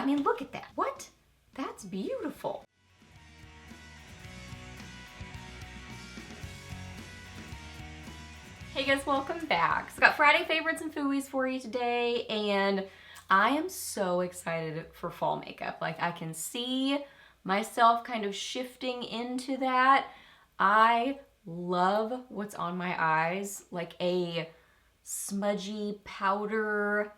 mean, look at that. What? That's beautiful. Hey guys, welcome back. So I've got Friday favorites and Fooeys for you today, and I am so excited for fall makeup. Like, I can see myself kind of shifting into that. I love what's on my eyes, like a smudgy powder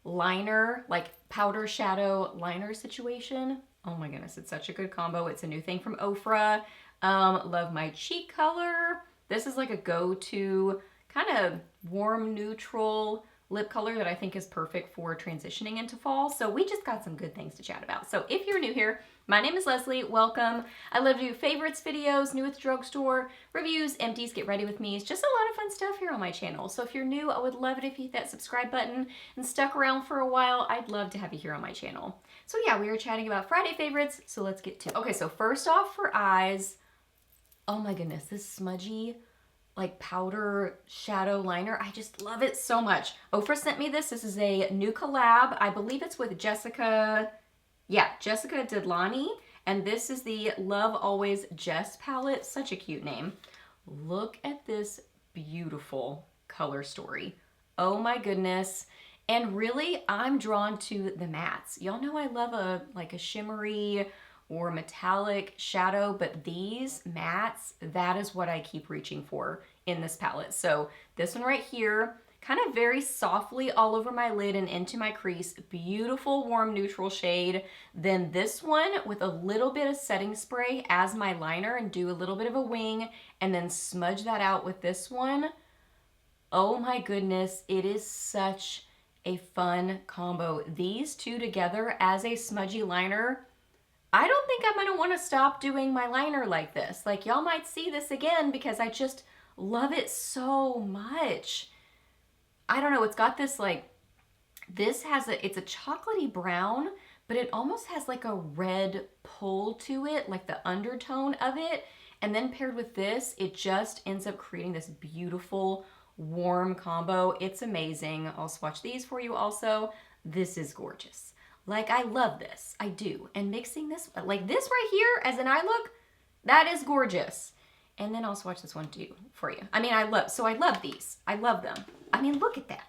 liner, like powder shadow liner situation. Oh my goodness, it's such a good combo. It's a new thing from OFRA. Love my cheek color. This is like a go-to kind of warm neutral lip color that I think is perfect for transitioning into fall. So we just got some good things to chat about. So if you're new here, my name is Leslie, welcome. I love to do favorites videos, new at the drugstore, reviews, empties, get ready with me. It's just a lot of fun stuff here on my channel. So if you're new, I would love it if you hit that subscribe button and stuck around for a while. I'd love to have you here on my channel. So yeah, we were chatting about Friday favorites, so let's get to it. Okay, so first off for eyes, oh my goodness, this smudgy like powder shadow liner. I just love it so much. OFRA sent me this. This is a new collab. I believe it's with Jessica Dadlani. And this is the Love Always Jess palette. Such a cute name. Look at this beautiful color story. Oh my goodness. And really, I'm drawn to the mattes. Y'all know I love a shimmery or metallic shadow, but these mattes, that is what I keep reaching for in this palette. So this one right here, kind of very softly all over my lid and into my crease, beautiful warm neutral shade. Then this one with a little bit of setting spray as my liner and do a little bit of a wing and then smudge that out with this one. Oh my goodness, it is such a fun combo. These two together as a smudgy liner, I don't think I'm gonna wanna stop doing my liner like this. Like, y'all might see this again because I just love it so much. I don't know, it's got this like, it's a chocolatey brown, but it almost has like a red pull to it, like the undertone of it. And then paired with this, it just ends up creating this beautiful warm combo. It's amazing. I'll swatch these for you also. This is gorgeous. Like, I love this, I do. And mixing this, like this right here as an eye look, that is gorgeous. And then I'll swatch this one too for you. I mean, I love these. I love them. I mean, look at that.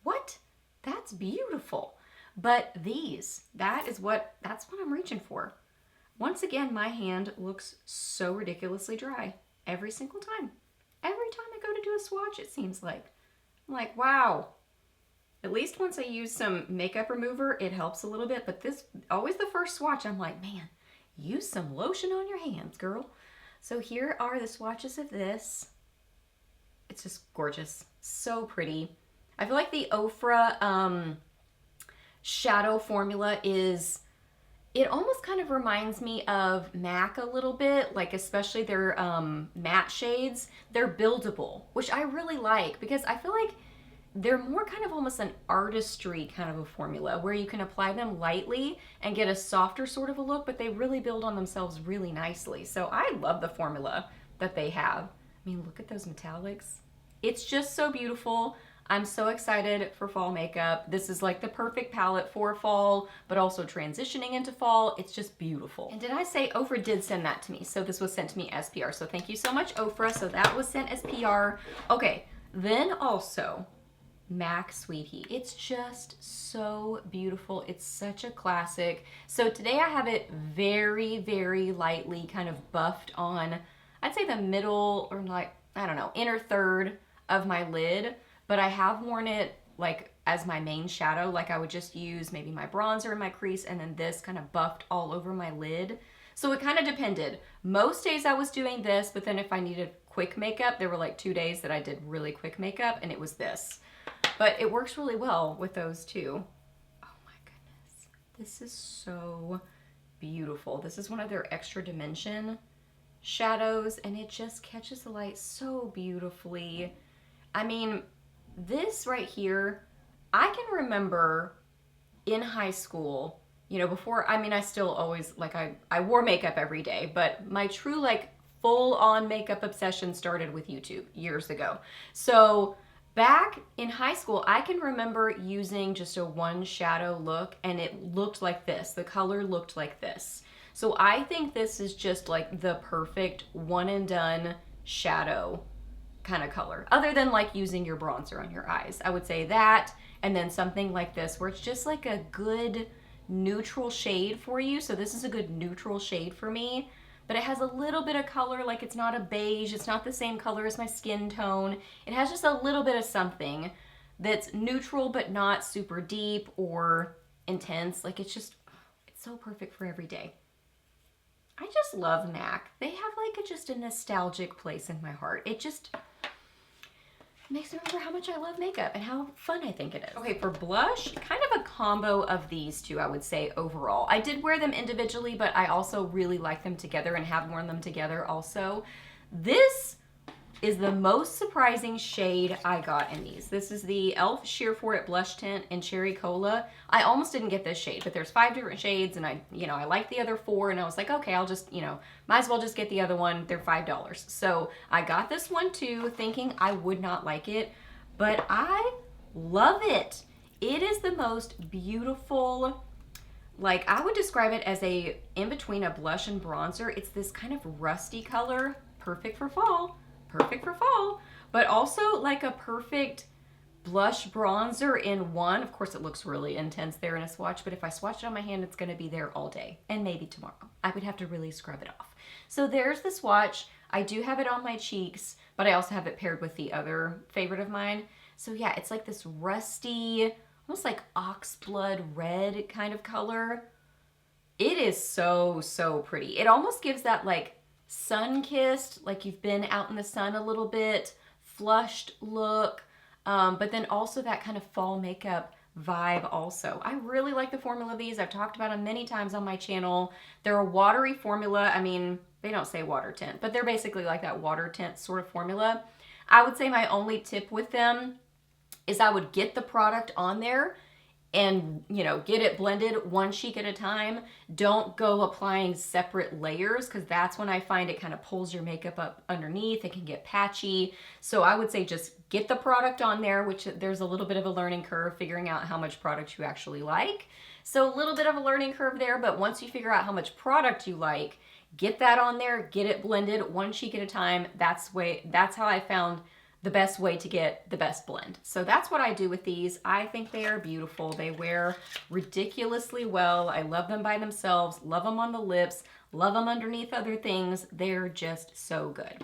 What? That's beautiful. But these, that's what I'm reaching for. Once again, my hand looks so ridiculously dry every single time. Every time I go to do a swatch, it seems like. I'm like, wow. At least once I use some makeup remover, it helps a little bit. But this, always the first swatch, I'm like, man, use some lotion on your hands, girl. So here are the swatches of this. It's just gorgeous. So pretty. I feel like the OFRA shadow formula is, it almost kind of reminds me of MAC a little bit, like especially their matte shades. They're buildable, which I really like because I feel like they're more kind of almost an artistry kind of a formula where you can apply them lightly and get a softer sort of a look, but they really build on themselves really nicely. So I love the formula that they have. I mean, look at those metallics. It's just so beautiful. I'm so excited for fall makeup. This is like the perfect palette for fall, but also transitioning into fall. It's just beautiful. And did I say OFRA did send that to me? So this was sent to me as PR. So thank you so much, OFRA. So that was sent as PR. Okay, then also, MAC Sweet Heat. It's just so beautiful. It's such a classic. So today I have it very, very lightly kind of buffed on, I'd say the middle or like, I don't know, inner third of my lid, but I have worn it like as my main shadow. Like I would just use maybe my bronzer in my crease and then this kind of buffed all over my lid. So it kind of depended. Most days I was doing this, but then if I needed quick makeup, there were like 2 days that I did really quick makeup and it was this. But it works really well with those too. Oh my goodness. This is so beautiful. This is one of their extra dimension shadows and it just catches the light so beautifully. I mean, this right here, I can remember in high school, you know, before, I mean, I still always, like I wore makeup every day, but my true like full on makeup obsession started with YouTube years ago. So Back in high school, I can remember using just a one shadow look and it looked like this. The color looked like this. So I think this is just like the perfect one and done shadow kind of color. Other than like using your bronzer on your eyes. I would say that, and then something like this where it's just like a good neutral shade for you. So this is a good neutral shade for me. But it has a little bit of color, like it's not a beige, it's not the same color as my skin tone. It has just a little bit of something that's neutral but not super deep or intense. Like it's so perfect for every day. I just love MAC. They have like just a nostalgic place in my heart. It just makes me remember how much I love makeup and how fun I think it is. Okay, for blush, kind of a combo of these two, I would say overall. I did wear them individually, but I also really like them together and have worn them together also. This is the most surprising shade I got in these. This is the e.l.f. Sheer For It Blush Tint in Cherry Cola. I almost didn't get this shade, but there's 5 different shades and I like the other 4 and I was like, okay, I'll just, might as well just get the other one. They're $5. So I got this one too, thinking I would not like it, but I love it. It is the most beautiful, like I would describe it as in between a blush and bronzer. It's this kind of rusty color, perfect for fall. Perfect for fall, but also like a perfect blush bronzer in one. Of course, it looks really intense there in a swatch, but if I swatch it on my hand, it's going to be there all day and maybe tomorrow. I would have to really scrub it off. So there's the swatch. I do have it on my cheeks, but I also have it paired with the other favorite of mine. So yeah, it's like this rusty, almost like oxblood red kind of color. It is so, so pretty. It almost gives that like sun-kissed, like you've been out in the sun a little bit, flushed look, but then also that kind of fall makeup vibe also. I really like the formula of these. I've talked about them many times on my channel. They're a watery formula. I mean, they don't say water tint, but they're basically like that water tint sort of formula. I would say my only tip with them is I would get the product on there and get it blended one cheek at a time. Don't go applying separate layers because that's when I find it kind of pulls your makeup up underneath. It can get patchy. So I would say just get the product on there, which there's a little bit of a learning curve figuring out how much product you actually like. So a little bit of a learning curve there, but once you figure out how much product you like, get that on there, get it blended one cheek at a time. That's how I found the best way to get the best blend. So that's what I do with these. I think they are beautiful. They wear ridiculously well. I love them by themselves, love them on the lips, love them underneath other things. They're just so good.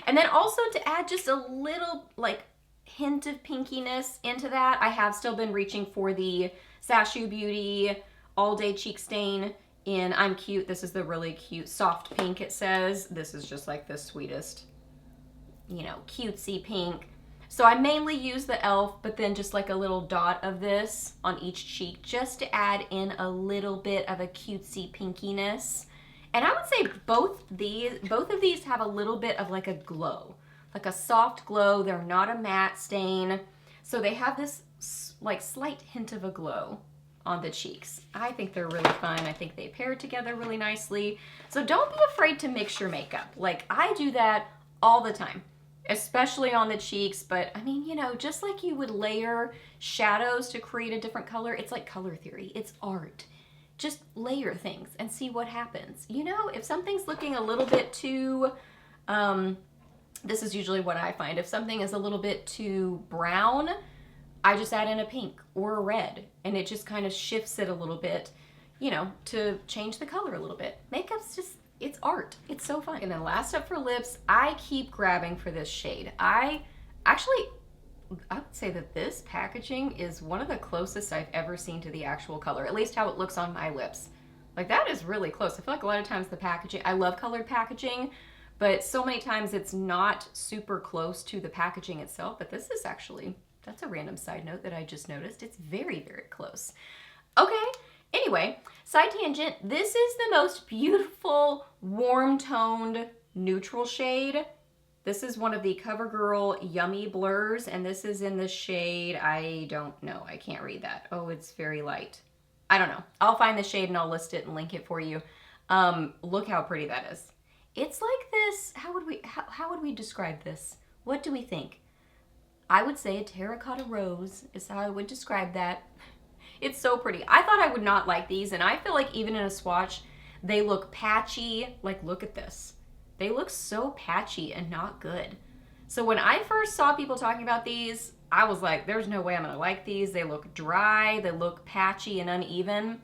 And then also to add just a little like hint of pinkiness into that, I have still been reaching for the Sacheu Beauty All Day Cheek Stain in I'm Cute. This is the really cute soft pink, it says. This is just like the sweetest, cutesy pink. So I mainly use the e.l.f., but then just like a little dot of this on each cheek just to add in a little bit of a cutesy pinkiness. And I would say both of these have a little bit of like a glow, like a soft glow. They're not a matte stain. So they have this like slight hint of a glow on the cheeks. I think they're really fun. I think they pair together really nicely. So don't be afraid to mix your makeup. Like I do that all the time, especially on the cheeks. But I mean, just like you would layer shadows to create a different color, it's like color theory. It's art. Just layer things and see what happens. If something's looking a little bit too, this is usually what I find. If something is a little bit too brown, I just add in a pink or a red and it just kind of shifts it a little bit, to change the color a little bit. Makeup's just, it's art. It's so fun. And then last up for lips, I keep grabbing for this shade. I would say that this packaging is one of the closest I've ever seen to the actual color, at least how it looks on my lips. Like that is really close. I feel like a lot of times the packaging, I love colored packaging, but so many times it's not super close to the packaging itself. But this is actually, that's a random side note that I just noticed. It's very, very close. Okay, anyway, side tangent. This is the most beautiful, warm-toned, neutral shade. This is one of the CoverGirl Yummy Blurs, and this is in the shade, I don't know. I can't read that. Oh, it's very light. I don't know. I'll find the shade and I'll list it and link it for you. Look how pretty that is. It's like this, how would we describe this? What do we think? I would say a terracotta rose is how I would describe that. It's so pretty. I thought I would not like these, and I feel like even in a swatch, they look patchy. Like, look at this. They look so patchy and not good. So when I first saw people talking about these, I was like, there's no way I'm gonna like these. They look dry, they look patchy and uneven.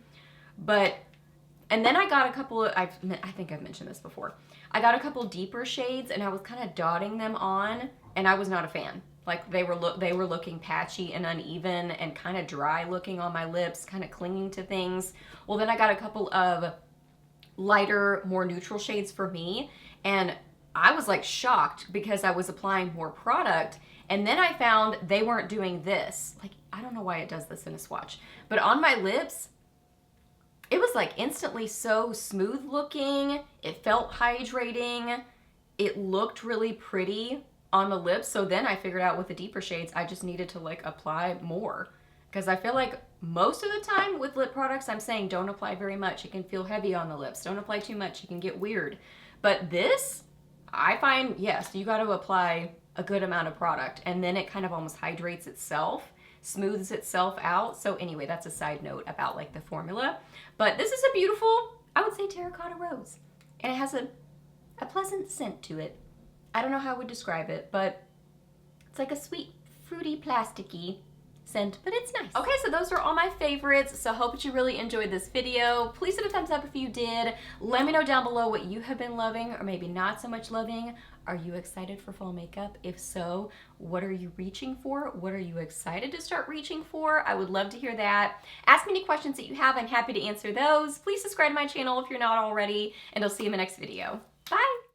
And then I got a couple of, I think I've mentioned this before. I got a couple deeper shades and I was kind of dotting them on, and I was not a fan. Like, they were looking patchy and uneven and kind of dry looking on my lips, kind of clinging to things. Well, then I got a couple of lighter, more neutral shades for me, and I was like shocked because I was applying more product, and then I found they weren't doing this. Like, I don't know why it does this in a swatch, but on my lips, it was like instantly so smooth looking. It felt hydrating. It looked really pretty on the lips. So then I figured out with the deeper shades, I just needed to like apply more, because I feel like most of the time with lip products, I'm saying don't apply very much. It can feel heavy on the lips. Don't apply too much. It can get weird. But this, I find, yes, you got to apply a good amount of product, and then it kind of almost hydrates itself, smooths itself out. So anyway, that's a side note about like the formula. But this is a beautiful, I would say, terracotta rose. And it has a pleasant scent to it. I don't know how I would describe it, but it's like a sweet, fruity, plasticky scent, but it's nice. Okay, so those are all my favorites. So I hope that you really enjoyed this video. Please hit a thumbs up if you did. Let me know down below what you have been loving or maybe not so much loving. Are you excited for fall makeup? If so, what are you reaching for? What are you excited to start reaching for? I would love to hear that. Ask me any questions that you have. I'm happy to answer those. Please subscribe to my channel if you're not already, and I'll see you in my next video. Bye.